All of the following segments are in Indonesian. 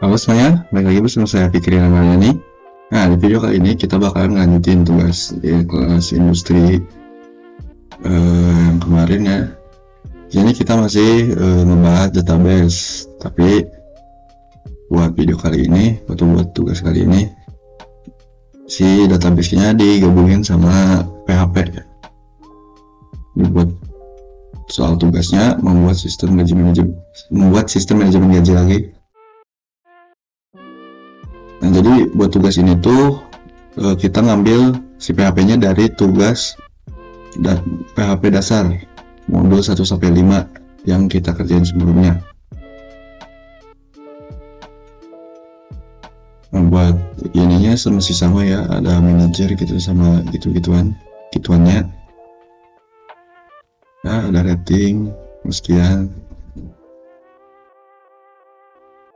Halo semuanya, balik lagi bersama saya Fikri namanya nih. Nah, di video kali ini kita bakal ngelanjutin tugas di kelas industri yang kemarin ya. Jadi kita masih membahas database, tapi buat video kali ini atau buat tugas kali ini si database-nya digabungin sama PHP ya. Ini buat soal tugasnya membuat sistem manajemen gaji lagi. Nah, jadi buat tugas ini tuh kita ngambil si PHP-nya dari tugas PHP dasar modul 1-5 yang kita kerjain sebelumnya. Nah, buat ininya masih sama ya, ada manajer gitu sama gituannya. Nah, ada rating sekian.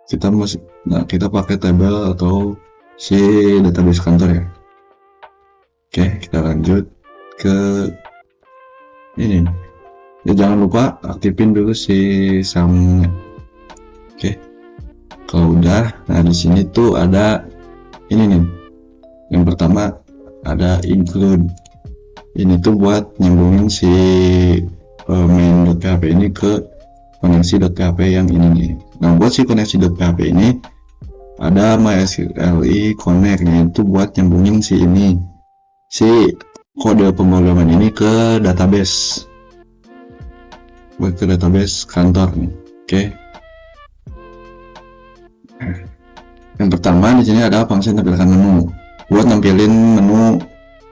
Kita pakai tabel atau si database kantor ya. Oke, kita lanjut ke ini. Ya, jangan lupa aktifin dulu si sumnya. Oke, kalau udah, nah di sini tuh ada ini nih. Yang pertama ada include. Ini tuh buat nyambungin si main.php ini ke koneksi.php yang ini nih. Nah, buat si koneksi.php ini ada MySQLi Connect, itu buat nyambungin si kode pemrograman ini ke database, buat ke database kantor nih. Oke. Yang pertama di sini ada function tampilkan menu, buat nampilin menu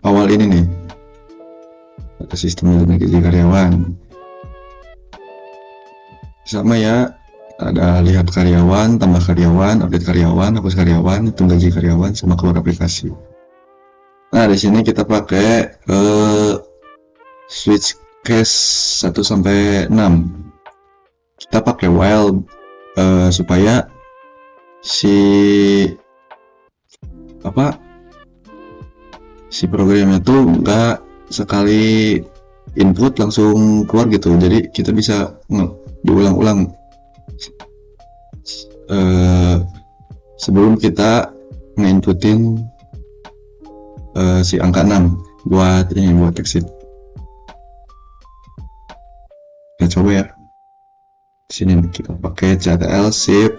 awal ini nih. Ada sistem gaji karyawan. Sama ya, ada lihat karyawan, tambah karyawan, update karyawan, hapus karyawan, hitung gaji karyawan, sama keluar aplikasi. Nah, di sini kita pakai switch case 1-6. Kita pakai while supaya si programnya itu enggak sekali input langsung keluar gitu. Jadi kita bisa diulang-ulang sebelum kita nginputin si angka 6 buat exit. Kita coba ya. Di sini kita pakai ctl shift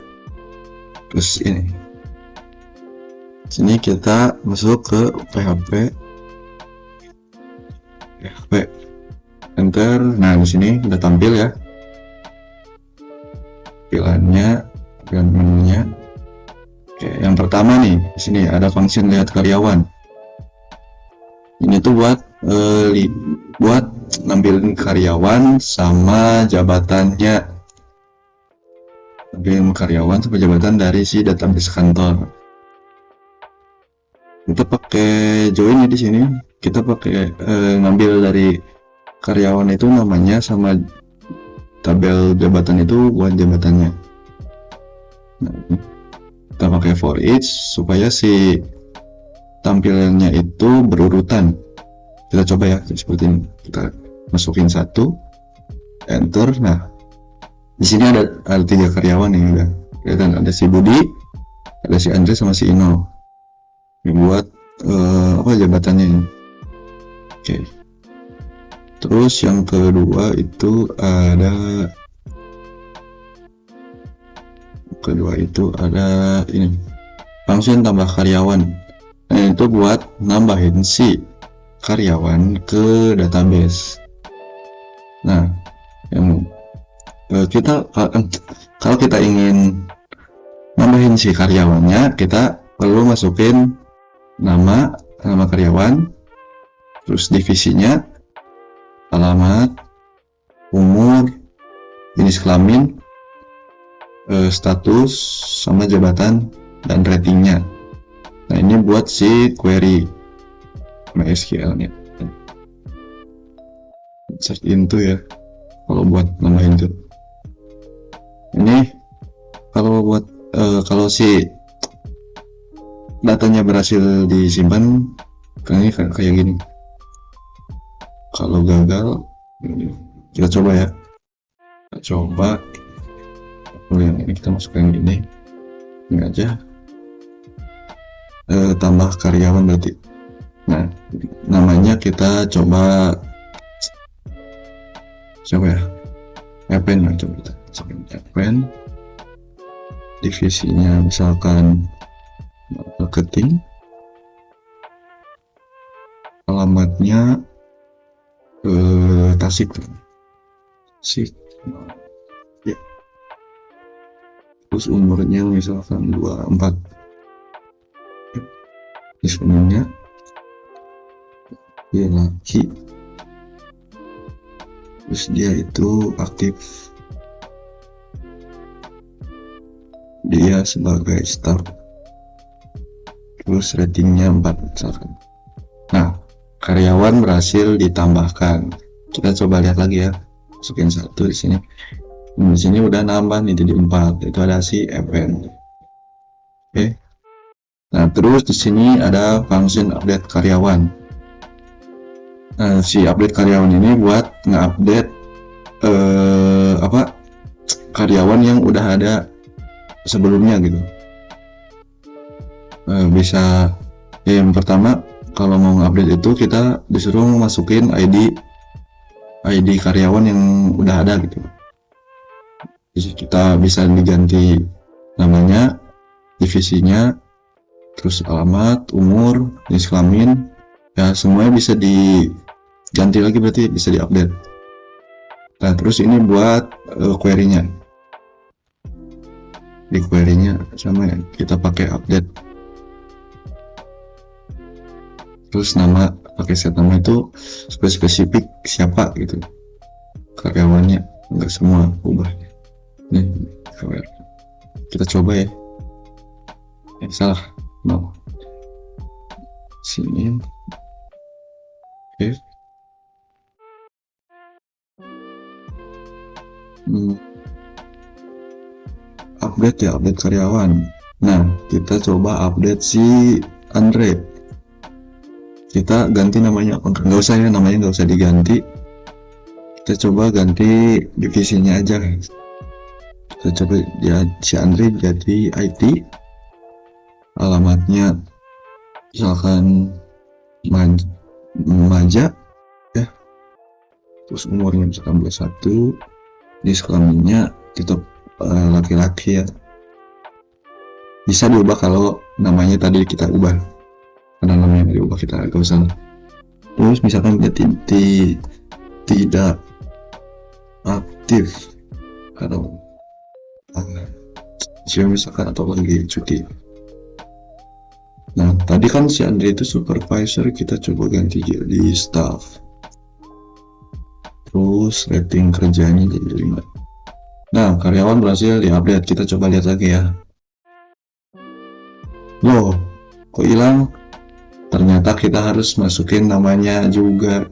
terus ini. Sini kita masuk ke PHP, enter. Nah, di sini udah tampil ya pilihan menunya. Oke, yang pertama nih di sini ada function lihat karyawan. Ini tuh buat nampilin karyawan sama jabatannya, nampilin karyawan sama jabatan dari si database kantor. Kita pakai join di sini. Kita pakai ngambil dari karyawan itu namanya sama tabel jabatan itu buat jabatannya. Nah, kita pakai for each supaya si tampilannya itu berurutan. Kita coba ya seperti ini. Kita masukin 1, enter. Nah, di sini ada 3 karyawan nih udah. Kelihatan ada si Budi, ada si Andre sama si Ino. Ini buat jabatannya ini. Oke. Terus yang kedua itu ada ini function tambah karyawan. Nah, itu buat nambahin si karyawan ke database. Nah, kalau kita ingin nambahin si karyawannya, kita perlu masukin nama karyawan, terus divisinya, alamat, umur, jenis kelamin, status, sama jabatan dan ratingnya. Nah, ini buat si query MySQL nya. Search into ya kalau buat nambahin itu. Ini kalau si datanya berhasil disimpan kayak gini. Kalau gagal, kita coba ya. Kita coba yang ini kita masukkan ini. ini aja, tambah karyawan berarti. Nah, namanya kita coba ya, append. Coba kita append, divisinya misalkan marketing, alamatnya Tasik ya. Terus umurnya misalkan 24, sebenarnya dia laki, terus dia itu aktif, dia sebagai staff, terus ratingnya 4 misalkan. Nah, karyawan berhasil ditambahkan. Kita coba lihat lagi ya, masukin 1 di sini. Di sini udah nambah nih jadi 4, itu ada si append. Oke. Nah, terus di sini ada function update karyawan. Nah, si update karyawan ini buat nge-update karyawan yang udah ada sebelumnya gitu. Bisa yang pertama, kalau mau nge-update itu kita disuruh masukin ID karyawan yang udah ada gitu. Jadi kita bisa diganti namanya, divisinya, terus alamat, umur, jenis kelamin, ya semuanya bisa diganti lagi, berarti bisa diupdate. Nah, terus ini buat query-nya. Di query-nya sama ya, kita pakai update. Terus nama, pakai set nama itu spesifik siapa gitu karyawannya, enggak semua ubah. Nih, kita coba ya. Salah, no. Sini. Oke. Update ya, update karyawan. Nah, kita coba update si Andre. Kita ganti namanya apa? Nggak usah ya, namanya nggak usah diganti. Kita coba ganti divisinya aja. Kita coba dia si Andre jadi IT, alamatnya misalkan Maja ya, terus umurnya misalkan 21, jenis kelaminnya kita laki-laki ya. Bisa diubah kalau namanya tadi kita ubah, karena namanya diubah kita agak usah. Terus misalkan dia tidak aktif atau misalkan atau lagi cuti. Nah, tadi kan si Andre itu supervisor, kita coba ganti jadi staff. Terus rating kerjanya jadi 5. Nah, karyawan berhasil diupdate. Kita coba lihat lagi ya. Loh, kok hilang? Ternyata kita harus masukin namanya juga,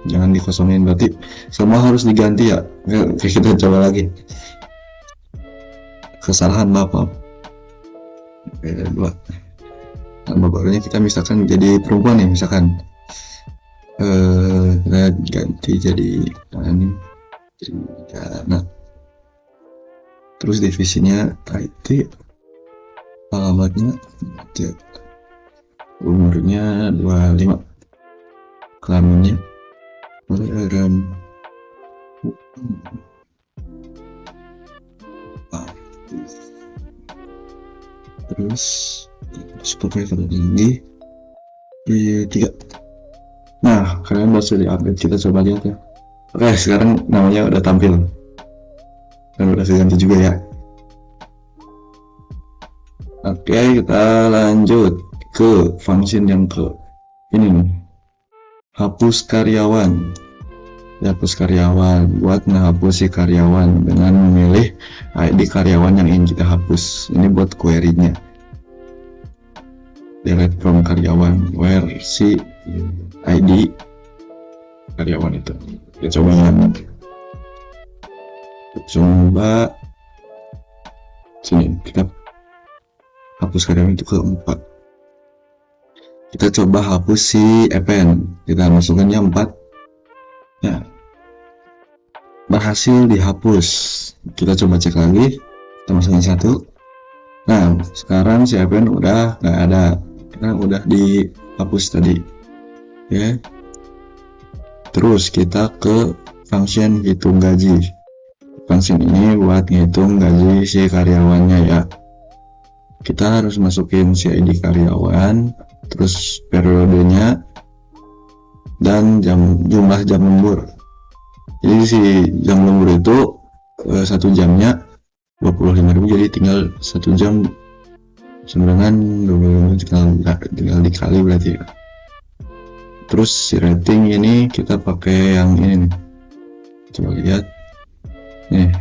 jangan dikosongin, berarti semua harus diganti ya. Oke, kita coba lagi. Kesalahan bapak. Nama barunya kita misalkan jadi perempuan nih, misalkan kita ganti jadi ini. Nah, terus divisinya IT, alamatnya, umurnya 25, kelaminnya terus supervisor tinggi 3. Nah, kalian berhasil diupdate. Kita coba lihat ya. Oke, sekarang namanya udah tampil dan udah diganti juga ya. Oke, kita lanjut ke function yang ke ini nih, hapus karyawan. Hapus karyawan, buat menghapus si karyawan dengan memilih ID karyawan yang ingin kita hapus. Ini buat query-nya. Delete from karyawan, where si ID karyawan itu. Kita coba sini, kita hapus karyawan itu ke 4. Kita coba hapus si append, kita masukkannya 4 ya, berhasil dihapus. Kita coba cek lagi, kita masukin 1, Nah, sekarang si Evan udah nggak ada karena udah dihapus tadi ya. Terus kita ke function hitung gaji. Function ini buat ngitung gaji si karyawannya ya. Kita harus masukin si ID karyawan, terus periodenya, dan jumlah jam lembur. Jadi si jam lembur itu 1 jamnya 25.000, jadi tinggal 1 jam 9 tinggal dikali berarti ya. Terus si rating ini kita pakai yang ini nih, coba lihat nih,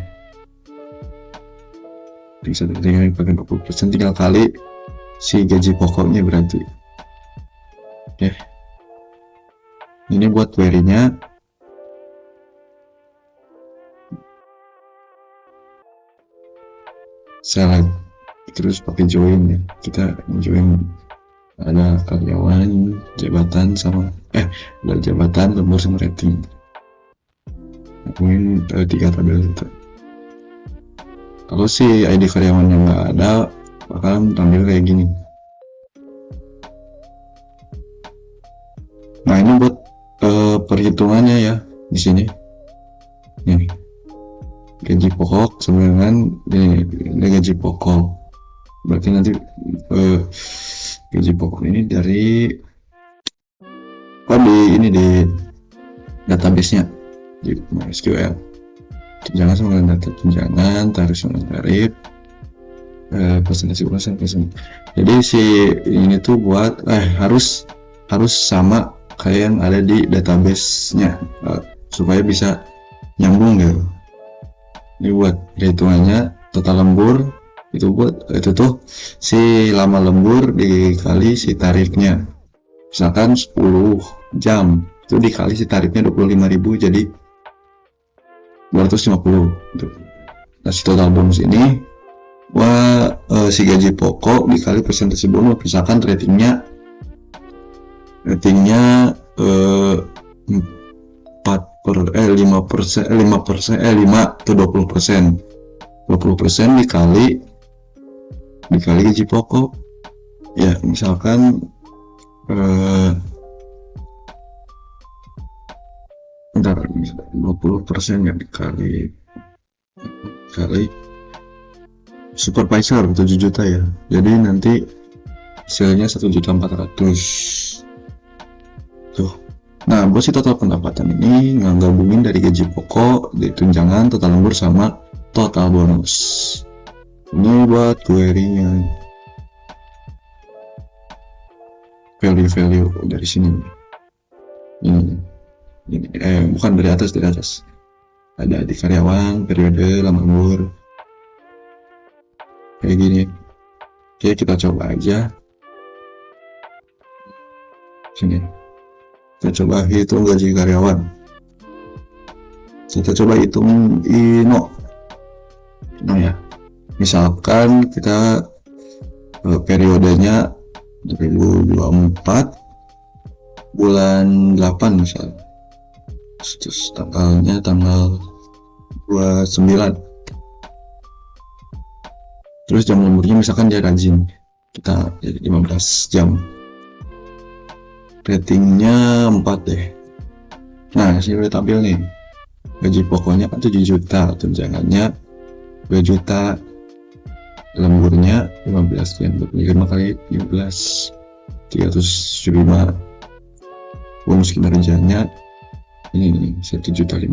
tinggal pakai 20%, tinggal kali si gaji pokoknya berarti. Oke, ini buat query-nya. Select, terus pakai join ya, kita join ada karyawan, jabatan sama ada jabatan, lembur sama rating. Mungkin 3 tabel itu. Kalau si ID karyawannya nggak ada, bakalan tampil kayak gini. Nah, ini buat perhitungannya ya di sini. Nih, gaji pokok sebenarnya ini gaji pokok. Berarti nanti gaji pokok ini dari di database-nya di MySQL. Tunjangan sama data tunjangan, tarif sama tarif, presentasi ulasan. Jadi si ini tuh buat harus sama kayak yang ada di database-nya supaya bisa nyambung gitu. Ini buat perhitungannya total lembur itu tuh si lama lembur dikali si tarifnya. Misalkan 10 jam itu dikali si tarifnya 25.000, jadi 250 gitu. Nah, si total bonus ini si gaji pokok dikali persentase bonus. Misalkan ratingnya 20% dikali gaji pokok ya, misalkan 20% ya dikali supervisor 7 juta ya, jadi nanti hasilnya 1.400.000 tuh. Nah, buat si total pendapatan ini ngegabungin dari gaji pokok, dari tunjangan, total lembur sama total bonus. Ini buat query-nya, value dari sini. Ini bukan dari atas ada di karyawan, periode, lama lembur kayak gini. Oke, kita coba aja sini. Kita coba hitung gaji karyawan. Kita coba hitung Ino. Nah ya, misalkan kita periodenya 2024 bulan 8 misalnya, terus tanggalnya tanggal 29, terus jam lemburnya misalkan dia rajin, kita jadi 15 jam, ratingnya 4 deh. Nah, sini udah tampil nih, gaji pokoknya kan 7 juta, tunjangannya 2 juta, lemburnya 15 jam, 25 kali 15 375, bonus kinerjanya ini 1.050.000,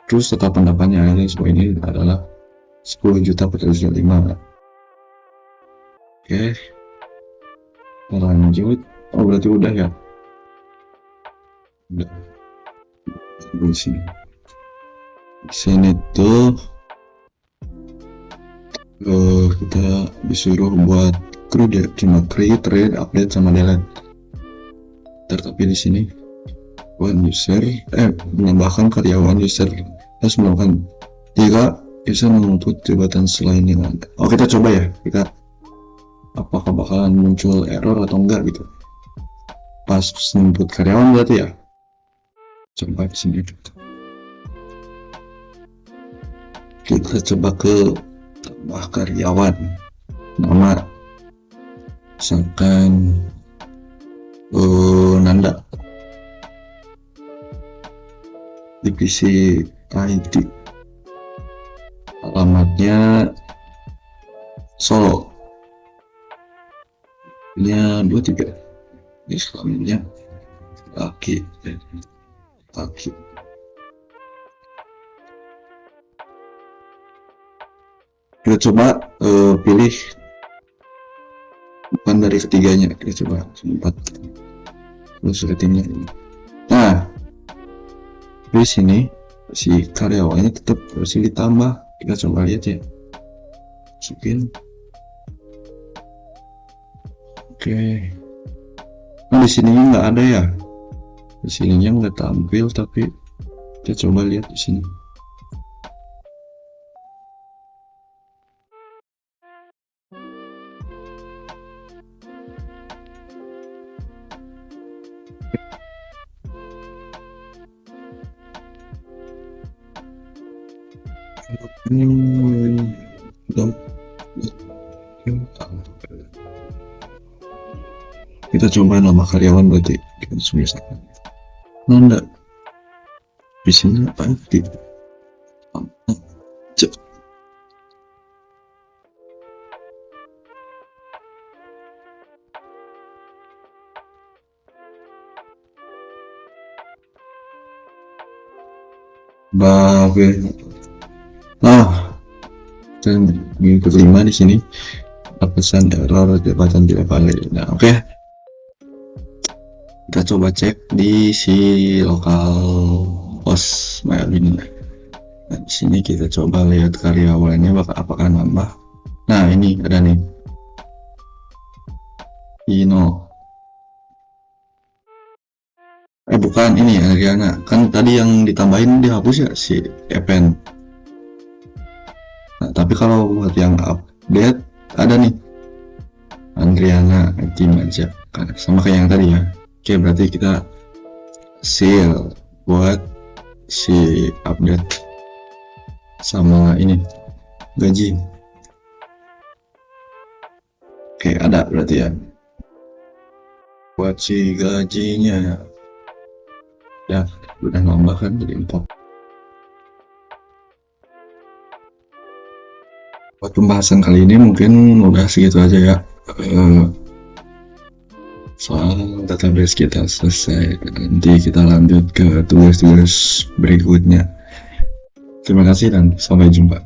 terus total pendapatannya ini semua ini adalah 10.405.000. Oke, lanjut. Oh, berarti udah ya, udah di sini tuh kita disuruh buat cuma create, trade, update sama delete. Tapi di sini one user menambahkan karyawan user harus melakukan jika user menuntut jabatan selain yang ada. Oh, kita coba ya, kita apakah bakalan muncul error atau enggak gitu pas input karyawan berarti ya. Coba di sini kita coba ke Wah, karyawan. Nama misalkan Nanda, divisi IT, alamatnya Solo, nya 23, Islamnya laki. Kita coba pilih bukan dari ketiganya, kita coba 4 terus ratingnya. Nah, di sini si karyawannya tetap harus ditambah. Kita coba lihat ya, masukin. Oke. Nah, di sini nggak ada ya, di sininya nggak tampil, tapi kita coba lihat di sini. Kita coba nama karyawan, berarti kita tuliskan Nanda, bisnisnya apa sih? Babel. Dan yang kelima di sini pesan error jabatan tidak valid. Nah, oke. Kita coba cek di si lokal pos MyAdmin. Nah, di sini kita coba lihat karyawannya apakah nambah. Nah, ini ada nih, Ino. Bukan, ini Adriana. Kan tadi yang ditambahin dihapus ya si event. Nah, tapi kalau buat yang update ada nih Adriana Tim aja kan, sama kayak yang tadi ya. Oke, berarti kita seal buat si update sama ini gaji. Oke, ada berarti ya buat si gajinya ya, udah nambah kan, jadi 4. Buat pembahasan kali ini mungkin udah segitu aja ya. Soal database kita selesai, nanti kita lanjut ke tugas-tugas berikutnya. Terima kasih dan sampai jumpa.